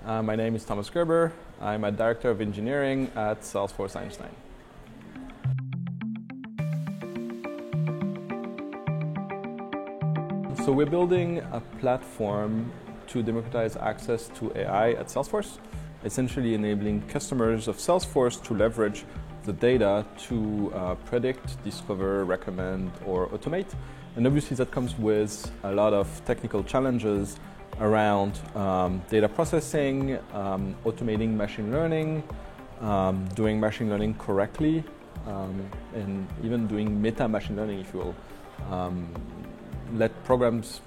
My name is Thomas Gerber. I'm a Director of Engineering at Salesforce Einstein. So we're building a platform to democratize access to AI at Salesforce, essentially enabling customers of Salesforce to leverage the data to predict, discover, recommend, or automate. And obviously that comes with a lot of technical challenges around data processing, automating machine learning, doing machine learning correctly, and even doing meta machine learning, if you will. Let programs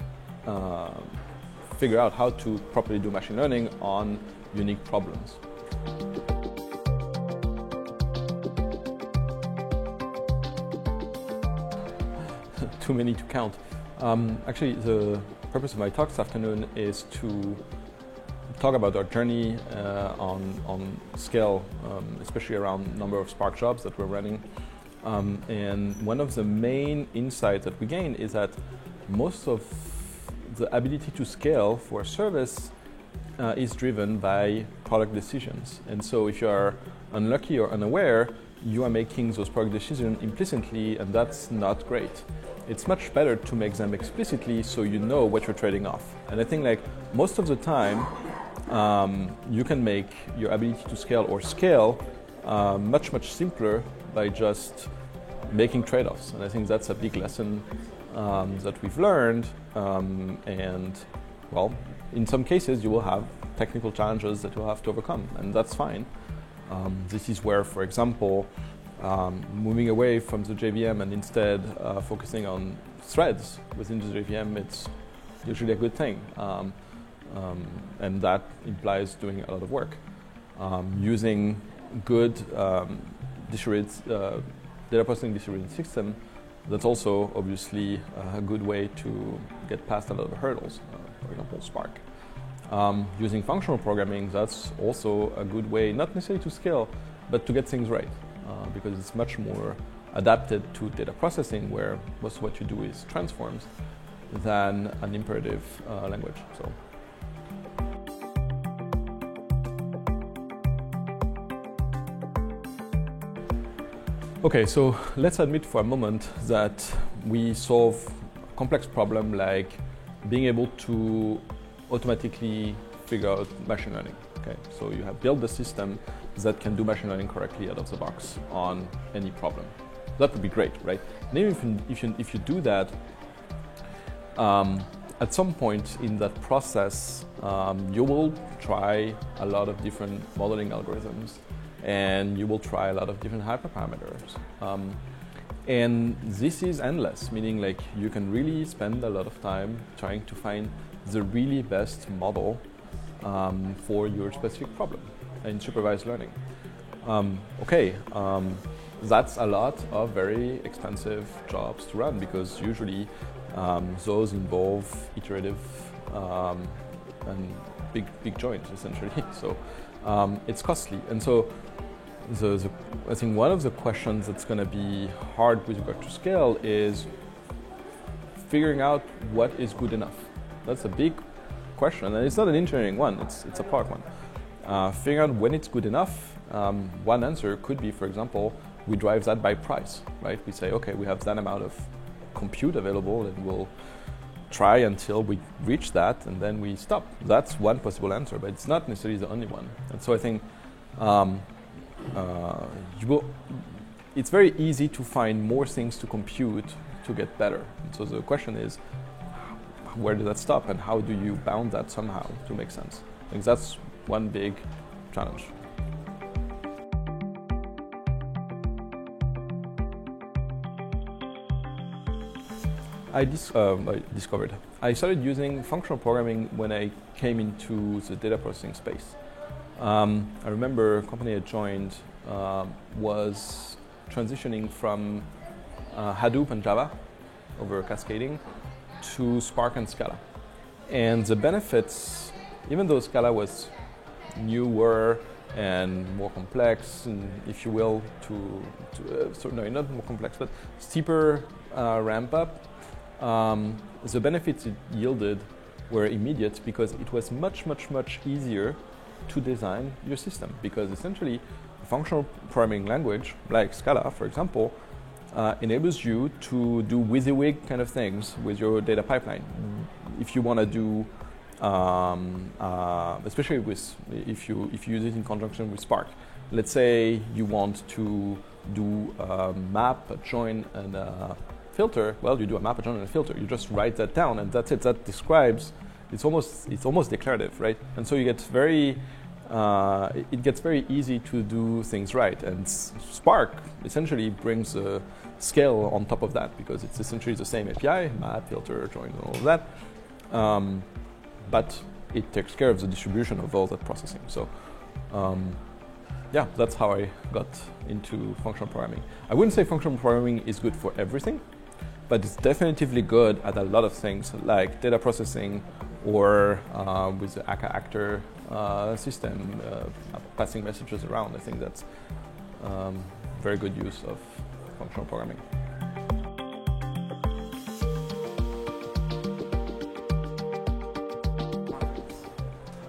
figure out how to properly do machine learning on unique problems. Too many to count. Actually, the purpose of my talk this afternoon is to talk about our journey on scale, especially around number of Spark jobs that we're running. And one of the main insights that we gain is that most of the ability to scale for a service is driven by product decisions. And so if you are unlucky or unaware, you are making those product decisions implicitly, and that's not great. It's much better to make them explicitly so you know what you're trading off. And I think like most of the time, you can make your ability to scale or scale much, much simpler by just making trade-offs. And I think that's a big lesson that we've learned. And well, in some cases you will have technical challenges that you'll have to overcome, and that's fine. This is where, for example, moving away from the JVM and instead focusing on threads within the JVM, it's usually a good thing. And that implies doing a lot of work. Using good distributed data processing distributed system, that's also obviously a good way to get past a lot of hurdles, for example, Spark. Using functional programming, that's also a good way, not necessarily to scale, but to get things right, because it's much more adapted to data processing, where most of what you do is transforms, than an imperative language. So. Okay, so let's admit for a moment that we solve a complex problem like being able to automatically figure out machine learning. Okay, so you have built the system that can do machine learning correctly out of the box on any problem. That would be great, right? And even if you do that, at some point in that process, you will try a lot of different modeling algorithms, and you will try a lot of different hyperparameters. And this is endless, meaning like you can really spend a lot of time trying to find the really best model for your specific problem in supervised learning. That's a lot of very expensive jobs to run, because usually those involve iterative and big joints, essentially. So it's costly. And so I think one of the questions that's going to be hard with regard to scale is figuring out what is good enough. That's a big question, and it's not an engineering one, it's a product one. Figuring out when it's good enough, one answer could be, for example, we drive that by price, right? We say, okay, we have that amount of compute available, and we'll try until we reach that, and then we stop. That's one possible answer, but it's not necessarily the only one. And so I think it's very easy to find more things to compute to get better. And so the question is, where does that stop, and how do you bound that somehow to make sense? I think that's one big challenge. I started using functional programming when I came into the data processing space. I remember a company I joined was transitioning from Hadoop and Java over cascading to Spark and Scala. And the benefits, even though Scala was newer and more complex, and if you will, not more complex, but steeper ramp up, the benefits it yielded were immediate, because it was much easier to design your system, because essentially a functional programming language like Scala, for example, enables you to do WYSIWYG kind of things with your data pipeline. If you want to do, especially if you use it in conjunction with Spark. Let's say you want to do a map, a join, and a filter. Well, you do a map, a join, and a filter. You just write that down, and that's it. That describes. It's almost declarative, right? And so you get it gets very easy to do things right. And Spark essentially brings a scale on top of that, because it's essentially the same API, map, filter, join, and all of that. But it takes care of the distribution of all that processing. So yeah, that's how I got into functional programming. I wouldn't say functional programming is good for everything, but it's definitively good at a lot of things like data processing, or with the Akka actor system, passing messages around. I think that's very good use of functional programming.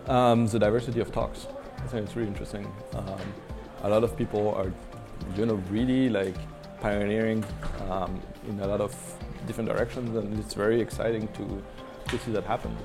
The diversity of talks. I think it's really interesting. A lot of people are, really like pioneering in a lot of different directions, and it's very exciting to see that happen.